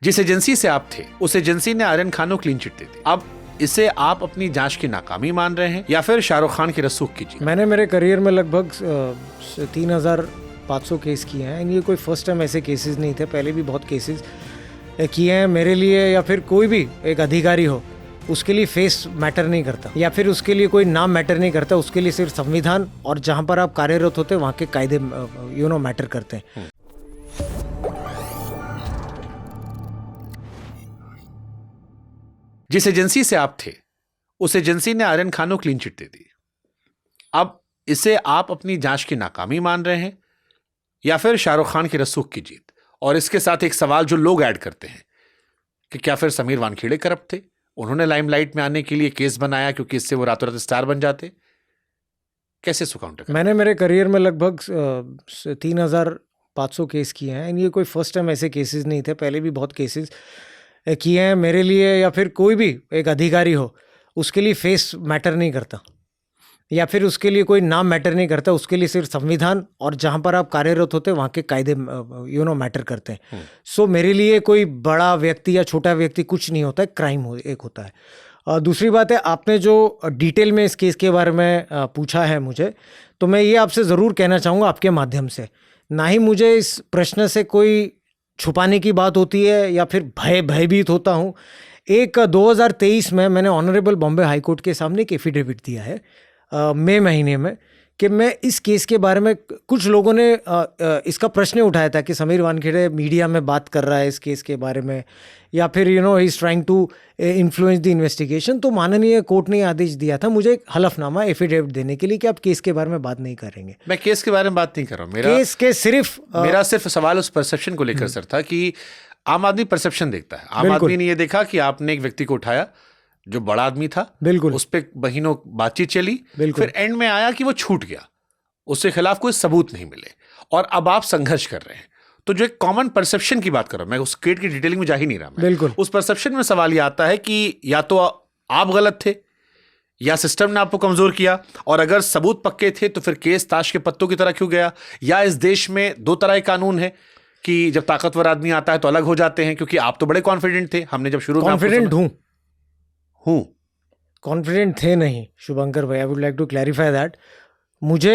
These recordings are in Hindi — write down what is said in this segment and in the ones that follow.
जिस एजेंसी से आप थे उस एजेंसी ने आर्यन खान को क्लीन चिट दे दी। अब इसे आप अपनी जांच की नाकामी मान रहे हैं या फिर शाहरुख खान की रसूख की जीत? मैंने मेरे करियर में लगभग 3,500 केस किए हैं। ये कोई फर्स्ट टाइम ऐसे केसेस नहीं थे, पहले भी बहुत केसेस किए हैं। मेरे लिए या फिर कोई भी एक अधिकारी हो, उसके लिए फेस मैटर नहीं करता या फिर उसके लिए कोई नाम मैटर नहीं करता। उसके लिए सिर्फ संविधान और जहाँ पर आप कार्यरत होते हैं वहाँ के कायदे मैटर करते हैं। जिस एजेंसी से आप थे उस एजेंसी ने आर्यन खान को क्लीन चिट दे दी। अब इसे आप अपनी जांच की नाकामी मान रहे हैं या फिर शाहरुख खान की रसूख की जीत? और इसके साथ एक सवाल जो लोग ऐड करते हैं कि क्या फिर समीर वानखेड़े करप्ट थे? उन्होंने लाइमलाइट में आने के लिए केस बनाया क्योंकि इससे वो रातों रात स्टार बन जाते। कैसे इसको काउंटर? मैंने मेरे करियर में लगभग 3,500 केस किए हैं। ये कोई फर्स्ट टाइम ऐसे केसेस नहीं थे, पहले भी बहुत केसेस किए हैं। मेरे लिए या फिर कोई भी एक अधिकारी हो, उसके लिए फेस मैटर नहीं करता या फिर उसके लिए कोई नाम मैटर नहीं करता। उसके लिए सिर्फ संविधान और जहाँ पर आप कार्यरत होते हैं वहाँ के कायदे मैटर करते हैं। सो मेरे लिए कोई बड़ा व्यक्ति या छोटा व्यक्ति कुछ नहीं होता है, क्राइम एक होता है। दूसरी बात है, आपने जो डिटेल में इस केस के बारे में पूछा है मुझे, तो मैं ये आपसे ज़रूर कहना चाहूँगा आपके माध्यम से, ना ही मुझे इस प्रश्न से कोई छुपाने की बात होती है या फिर भयभीत होता हूँ। 2023 में मैंने ऑनरेबल बॉम्बे हाई कोर्ट के सामने एक एफिडेविट दिया है मई महीने में कि मैं इस केस के बारे में, कुछ लोगों ने इसका प्रश्न उठाया था कि समीर वानखेड़े मीडिया में बात कर रहा है इस केस के बारे में या फिर he is trying to influence the investigation. तो माननीय कोर्ट ने आदेश दिया था मुझे एक हलफनामा एफिडेविट देने के लिए कि आप केस के बारे में बात नहीं करेंगे। मैं केस के बारे में बात नहीं कर रहा हूँ, मेरा सिर्फ सवाल उस परसेप्शन को लेकर सर था कि आम आदमी परसेप्शन देखता है। आम आदमी ने ये देखा कि आपने एक व्यक्ति को उठाया जो बड़ा आदमी था, बिल्कुल, उस पर महीनों बातचीत चली, फिर एंड में आया कि वो छूट गया, उसके खिलाफ कोई सबूत नहीं मिले और अब आप संघर्ष कर रहे हैं। तो जो एक कॉमन परसेप्शन की बात कर रहा हूं, मैं उस केस की डिटेलिंग में जा ही नहीं रहा। बिल्कुल, उस परसेप्शन में सवाल ये आता है कि या तो आप गलत थे या सिस्टम ने आपको कमजोर किया, और अगर सबूत पक्के थे तो फिर केस ताश के पत्तों की तरह क्यों गया? या इस देश में दो तरह के कानून है कि जब ताकतवर आदमी आता है तो अलग हो जाते हैं, क्योंकि आप तो बड़े कॉन्फिडेंट थे। हमने जब शुरू कॉन्फिडेंट थे नहीं शुभंकर भाई, I would like to clarify that. मुझे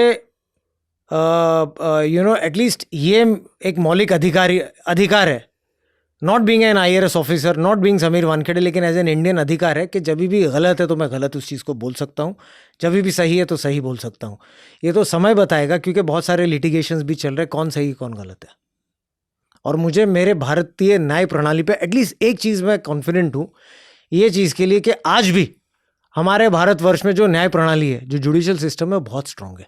एटलीस्ट ये एक मौलिक अधिकार है, not being an IRS officer, not being Sameer Wankhede, लेकिन एज एन इंडियन अधिकार है कि जब भी गलत है तो मैं गलत उस चीज़ को बोल सकता हूँ, जब भी सही है तो सही बोल सकता हूँ। ये तो समय बताएगा, क्योंकि बहुत सारे लिटिगेशंस भी चल रहे, कौन सही कौन गलत है। और मुझे मेरे भारतीय न्याय प्रणाली पे एटलीस्ट एक चीज़ में कॉन्फिडेंट हूँ, ये चीज़ के लिए कि आज भी हमारे भारतवर्ष में जो न्याय प्रणाली है, जो जुडिशियल सिस्टम है, बहुत स्ट्रांग है।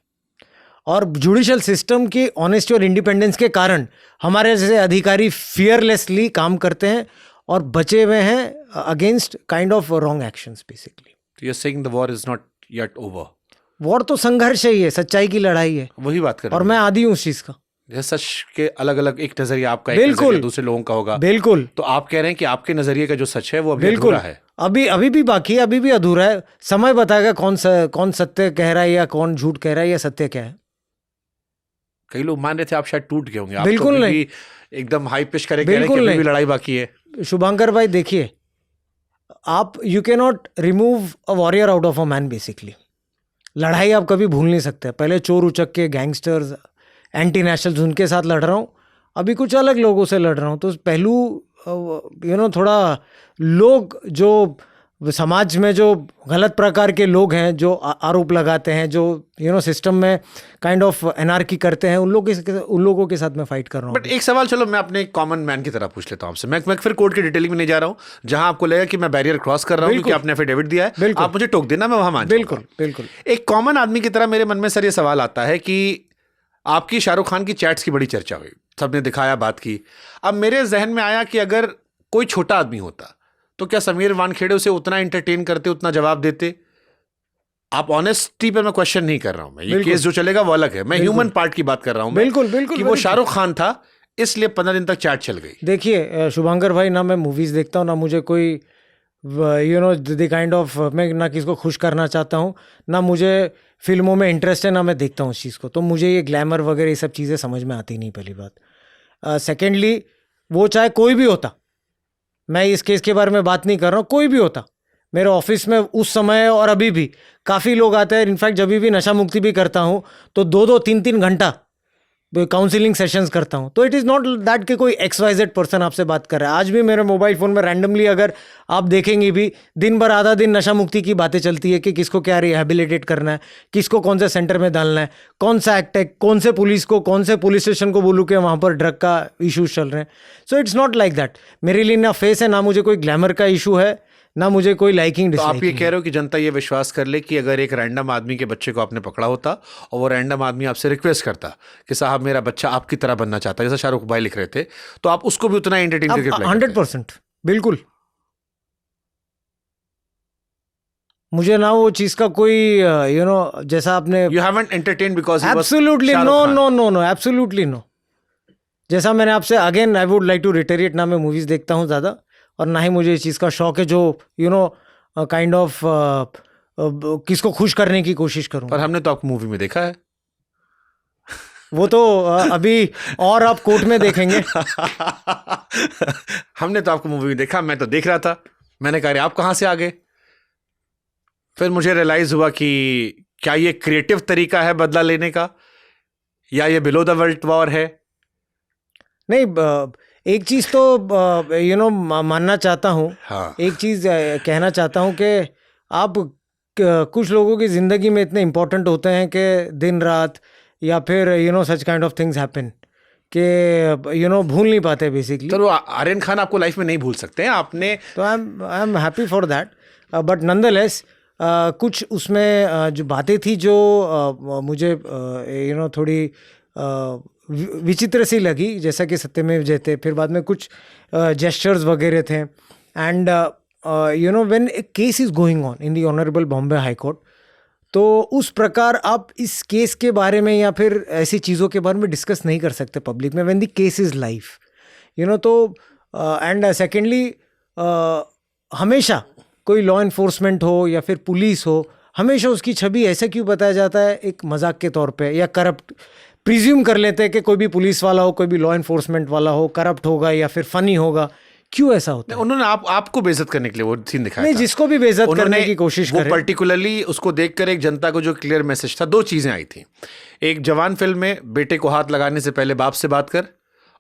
और जुडिशियल सिस्टम की ऑनेस्टी और इंडिपेंडेंस के कारण हमारे जैसे अधिकारी फियरलेसली काम करते हैं और बचे हुए हैं against kind of wrong actions basically. You are saying the war is not yet over. War तो संघर्ष ही है, सच्चाई की लड़ाई है, वही बात कर रहा हूं। और मैं आदी हूँ उस चीज का। सच के अलग अलग एक नजरिया आपका, एक बिल्कुल, दूसरे लोगों का होगा। बिल्कुल। तो आप कह रहे हैं कि आपके नजरिए का जो सच है वो अभी अधूरा है, अभी भी बाकी है, अभी भी अधूरा है। समय बताएगा कौन सत्य कह रहा है या कौन झूठ कह रहा है या सत्य क्या है। कई लोग मान रहे थे आप शायद टूट गए होंगे। आप बिल्कुल तो नहीं, एकदम हाई पिच करे कह रहे हैं कि अभी भी लड़ाई बाकी है। शुभंकर भाई देखिए, आप you can not remove a warrior out of a man basically. लड़ाई आप कभी भूल नहीं सकते। पहले चोर उचक के, गैंगस्टर्स, एंटी नेशनल्स, उनके साथ लड़ रहा हूँ, अभी कुछ अलग लोगों से लड़ रहा हूँ। तो पहलू थोड़ा लोग जो समाज में जो गलत प्रकार के लोग हैं, जो आरोप लगाते हैं, जो सिस्टम में काइंड ऑफ एनार्की करते हैं, उन लोगों के साथ मैं फाइट कर रहा हूँ। बट एक सवाल चलो मैं अपने कॉमन मैन की तरह पूछ लेता हूँ आपसे। मैं फिर कोर्ट की डिटेलिंग में नहीं जा रहा हूँ, जहां आपको लगेगा कि मैं बैरियर क्रॉस कर रहा हूँ क्योंकि आपने एफिडेविट दिया है, आप मुझे टोक देना, मैं वहां मान जाऊंगा। बिल्कुल। एक कॉमन आदमी की तरह मेरे मन में सर ये सवाल आता है कि आपकी शाहरुख खान की चैट्स की बड़ी चर्चा हुई, सबने दिखाया, बात की। अब मेरे जहन में आया कि अगर कोई छोटा आदमी होता तो क्या समीर वानखेड़े उसे उतना एंटरटेन करते, उतना जवाब देते? आप ऑनेस्टी पे मैं क्वेश्चन नहीं कर रहा हूं, मैं ये केस जो चलेगा वो अलग है, मैं ह्यूमन पार्ट की बात कर रहा हूं। बिल्कुल कि वो शाहरुख खान था इसलिए 15 दिन तक चैट चल गई। देखिए शुभंकर भाई, ना मैं मूवीज देखता हूँ, ना मुझे कोई द काइंड ऑफ, मैं ना किसी को खुश करना चाहता हूँ, ना मुझे फिल्मों में इंटरेस्ट है, ना मैं देखता हूँ उस चीज़ को। तो मुझे ये ग्लैमर वगैरह ये सब चीज़ें समझ में आती नहीं, पहली बात। सेकेंडली, वो चाहे कोई भी होता, मैं इस केस के बारे में बात नहीं कर रहा हूँ, कोई भी होता मेरे ऑफिस में उस समय और अभी भी काफ़ी लोग आते हैं। इनफैक्ट जब भी नशा मुक्ति भी करता हूँ तो 2-2 3-3 घंटा काउंसलिंग सेशंस करता हूँ। तो इट इज़ नॉट दैट कि कोई XYZ पर्सन आपसे बात कर रहा है। आज भी मेरे मोबाइल फ़ोन में रैंडमली अगर आप देखेंगे भी दिन भर आधा दिन नशा मुक्ति की बातें चलती है कि किसको क्या रिहेबिलिटेट करना है, किसको कौन से सेंटर में डालना है, कौन सा एक्ट है, कौन से पुलिस स्टेशन को बोलूँ कि वहाँ पर ड्रग का इशूज़ चल रहे हैं। So it's not like that. मेरे लिए ना फेस है, ना मुझे कोई ग्लैमर का इशू है, ना मुझे कोई लाइकिंग तो डिसलाइकिंग। आप ये कह रहे हो कि जनता ये विश्वास कर ले कि अगर एक रैंडम आदमी के बच्चे को आपने पकड़ा होता और वो रैंडम आदमी आपसे रिक्वेस्ट करता कि साहब मेरा बच्चा आपकी तरह बनना चाहता है, जैसा शाहरुख भाई लिख रहे थे, तो आप उसको भी उतना एंटरटेन करके play करते? 100% बिल्कुल। मुझे ना वो चीज़ का कोई जैसा आपने You haven't entertained because he was absolutely Shahrukh Khan. No absolutely no. जैसा मैंने आपसे again I would like to reiterate, ना मैं मूवीज़ देखता हूँ ज़्यादा और ना ही मुझे इस चीज़ का शौक है जो काइंड ऑफ किसको खुश करने की कोशिश करूँ। पर हमने तो आपको मूवी में देखा है। वो तो अभी और आप कोर्ट में देखेंगे। हमने तो आपको मूवी में देखा, मैं तो देख रहा था। मैंने कहा अरे आप कहाँ से आ गए? फिर मुझे रियलाइज हुआ कि क्या ये क्रिएटिव तरीका है बदला लेने का, या ये बिलो द बेल्ट वॉर है? नहीं, एक चीज़ तो मानना चाहता हूँ। हाँ। एक चीज़ कहना चाहता हूँ कि आप कुछ लोगों की ज़िंदगी में इतने इम्पोर्टेंट होते हैं कि दिन रात या फिर such kind of things happen कि भूल नहीं पाते बेसिकली। तो आर्यन खान आपको लाइफ में नहीं भूल सकते हैं आपने। तो I am happy for that, but nonetheless कुछ उसमें जो बातें थी जो मुझे थोड़ी विचित्र सी लगी, जैसा कि सत्यमेव जयते, फिर बाद में कुछ जेस्चर्स वगैरह थे। And when A case is going on in the honourable Bombay high court, तो उस प्रकार आप इस केस के बारे में या फिर ऐसी चीज़ों के बारे में डिस्कस नहीं कर सकते पब्लिक में when the case is live. तो एंड सेकेंडली हमेशा कोई लॉ इन्फोर्समेंट हो या फिर पुलिस हो, हमेशा उसकी छवि ऐसे क्यों बताया जाता है एक मजाक के तौर पे, या करप्ट प्रिज्यूम कर लेते हैं कि कोई भी पुलिस वाला हो, कोई भी लॉ इन्फोर्समेंट वाला हो, करप्ट होगा या फिर फनी होगा। क्यों ऐसा होता है? उन्होंने आपको बेइज्जत करने के लिए वो सीन दिखाया नहीं, था। जिसको भी बेइज्जत करने की कोशिश वो करे। पर्टिकुलरली उसको देखकर एक जनता को जो क्लियर मैसेज था, दो चीजें आई थी। एक जवान फिल्म में बेटे को हाथ लगाने से पहले बाप से बात कर,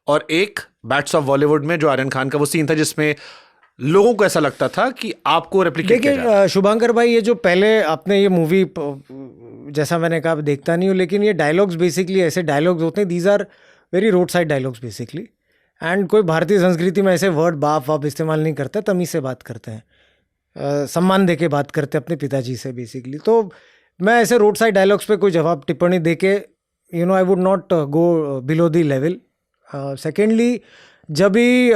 और एक बैट्स ऑफ बॉलीवुड में जो आर्यन खान का वो सीन था जिसमें लोगों को ऐसा लगता था कि आपको रेप्लिकेट किया जा रहा है। देखिए शुभांकर भाई, ये जो पहले आपने ये मूवी, जैसा मैंने कहा देखता नहीं हूँ, लेकिन ये डायलॉग्स बेसिकली ऐसे डायलॉग्स होते हैं, these are very road side dialogues basically. And कोई भारतीय संस्कृति में ऐसे वर्ड बाप वाप इस्तेमाल नहीं करता, तमीज़ से बात करते हैं, सम्मान दे के बात करते हैं अपने पिताजी से बेसिकली। तो मैं ऐसे रोड साइड डायलॉग्स पे कोई जवाब टिप्पणी दे के I would not go below the level. Secondly, जब भी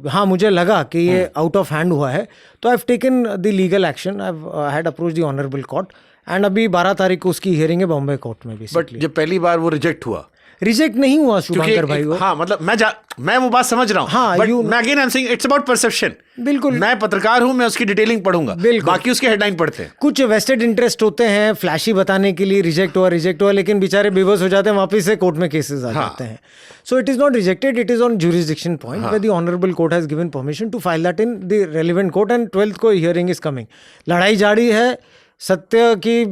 हाँ मुझे लगा कि ये आउट ऑफ हैंड हुआ है, तो I have taken the legal action, I had approach the honourable court, and अभी 12 तारीख को उसकी हियरिंग है बॉम्बे कोर्ट में बेसिकली। बट जब पहली बार वो रिजेक्ट हुआ, रिजेक्ट नहीं हुआ शुभांकर भाई वो। हाँ, मतलब मैं वो बात समझ रहा हूँ। हाँ, बट मैं again I am saying it's about perception. बिल्कुल, मैं पत्रकार हूँ, मैं उसकी डिटेलिंग पढ़ूंगा, बाकी उसके हेडलाइन पढ़ते हैं। कुछ वेस्टेड इंटरेस्ट होते हैं फ्लैशी बताने के लिए, रिजेक्ट हुआ, लेकिन बेचारे बेबस हो जाते हैं, वापस से कोर्ट में केसेस आ जाते हैं। So it is not rejected, it is on jurisdiction point where the honourable court has given permission to file that in the relevant court, and 12th को हियरिंग इज कमिंग। लड़ाई जारी है, सत्य की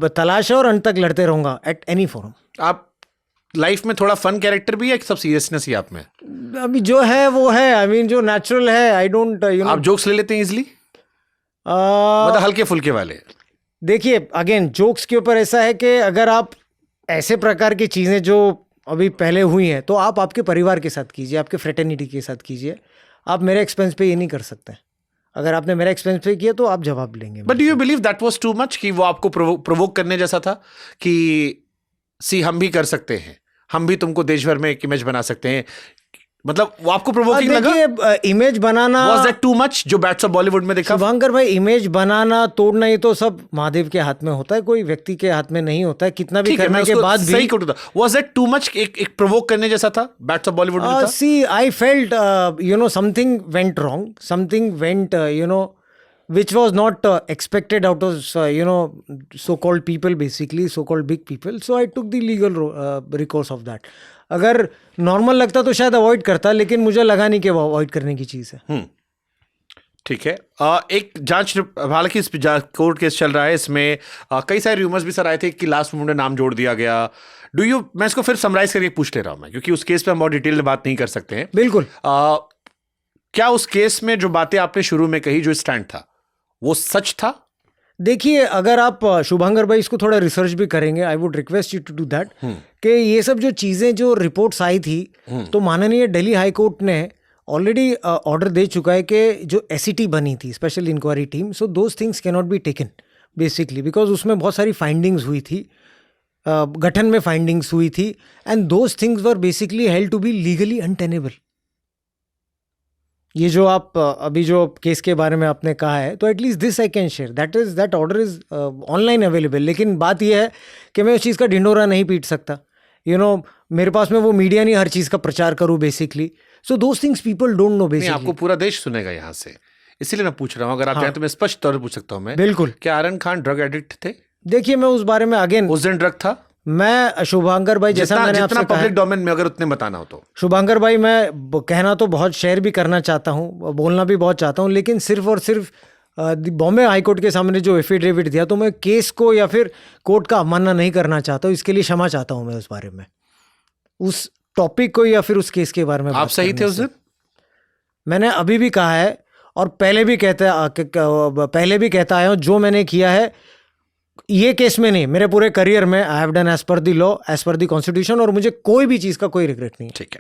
तलाश है, और अंत तक लड़ते रहूंगा एट एनी फोरम। आप लाइफ में थोड़ा फन कैरेक्टर भी है, सब सीरियसनेस ही आप में? अभी जो है वो है, आई मीन जो नेचुरल है, आई डोंट आप जोक्स ले लेते हैं इजिली, मतलब हल्के फुल्के वाले? देखिए अगेन जोक्स के ऊपर ऐसा है कि अगर आप ऐसे प्रकार की चीज़ें जो अभी पहले हुई हैं, तो आप आपके परिवार के साथ कीजिए, आपके फ्रेटर्निटी के साथ कीजिए, आप मेरे एक्सपेंस पे ये नहीं कर सकते। अगर आपने मेरे एक्सपेंस पे किया तो आप जवाब लेंगे। But do you believe that was too much, कि वो आपको प्रोवोक करने जैसा था कि सी हम भी कर सकते हैं, हम भी तुमको देश भर में एक इमेज बना सकते हैं, मतलब वो आपको प्रोवोकिंग लगा? Image banana was that too much जो बैट्स ऑफ बॉलीवुड में देखा? शुभांकर भाई, इमेज बनाना तोड़ना ये तो सब महादेव के हाथ में होता है, कोई व्यक्ति के हाथ में नहीं होता है। कितना भी करने के बाद भी सही कटू था। वाज दैट टू मच, एक प्रोवोक करने जैसा था बैट्स ऑफ बॉलीवुड में? See I felt something went wrong, something went which was not expected out of so-called people, basically so-called big people. So I took the legal recourse of that. अगर नॉर्मल लगता तो शायद अवॉइड करता, लेकिन मुझे लगा नहीं कि वो अवॉइड करने की चीज़ है। ठीक है। एक जांच, हालांकि इस कोर्ट केस चल रहा है, इसमें कई सारे रूमर्स भी सर आए थे कि लास्ट मोमेंट में नाम जोड़ दिया गया। मैं इसको फिर समराइज करके पूछ ले रहा हूं मैं, क्योंकि उस केस पे हम बहुत डिटेल में बात नहीं कर सकते हैं। बिल्कुल। क्या उस केस में जो बातें आपने शुरू में कही, जो स्टैंड था, वो सच था? देखिए, अगर आप शुभांकर भाई इसको थोड़ा रिसर्च भी करेंगे, I would request you to do that, कि ये सब जो चीज़ें, जो रिपोर्ट्स आई थी, तो माननीय दिल्ली हाई कोर्ट ने ऑलरेडी ऑर्डर दे चुका है कि जो एसईटी बनी थी, special inquiry team, so those things can not be taken basically, because उसमें बहुत सारी फाइंडिंग्स हुई थी, गठन में फाइंडिंग्स हुई थी, and those things were basically held to be legally untenable. ये जो आप अभी जो केस के बारे में आपने कहा है, तो at least this I can share, that order is online available. लेकिन बात यह है कि मैं उस चीज़ का ढिंढोरा नहीं पीट सकता, मेरे पास में वो मीडिया नहीं हर चीज़ का प्रचार करूँ basically, so those things people don't know basically. आपको पूरा देश सुनेगा यहाँ से, इसीलिए मैं पूछ रहा हूँ। अगर आप चाहें तो मैं स्पष्ट तौर पर पूछ सकता हूँ मैं, बिल्कुल। क्या आर्यन खान ड्रग एडिक्ट थे? देखिए, मैं उस बारे में अगेन, उस दिन ड्रग था? मैं शुभांकर भाई, जैसा मैंने आपसे कहा, पब्लिक डोमेन में अगर उतने बताना हो तो शुभांकर भाई, मैं कहना तो बहुत शेयर भी करना चाहता हूँ, बोलना भी बहुत चाहता हूँ, लेकिन सिर्फ और सिर्फ बॉम्बे हाई कोर्ट के सामने जो एफिडेविट दिया, तो मैं केस को या फिर कोर्ट का अवमानना नहीं करना चाहता हूँ। इसके लिए क्षमा चाहता हूँ मैं उस बारे में, उस टॉपिक को या फिर उस केस के बारे में। आप सही थे उस दिन? मैंने अभी भी कहा है और पहले भी कहता आया हूँ, जो मैंने किया है ये केस में नहीं, मेरे पूरे करियर में I have done as per the law, as per the constitution, और मुझे कोई भी चीज़ का कोई रिग्रेट नहीं। ठीक है।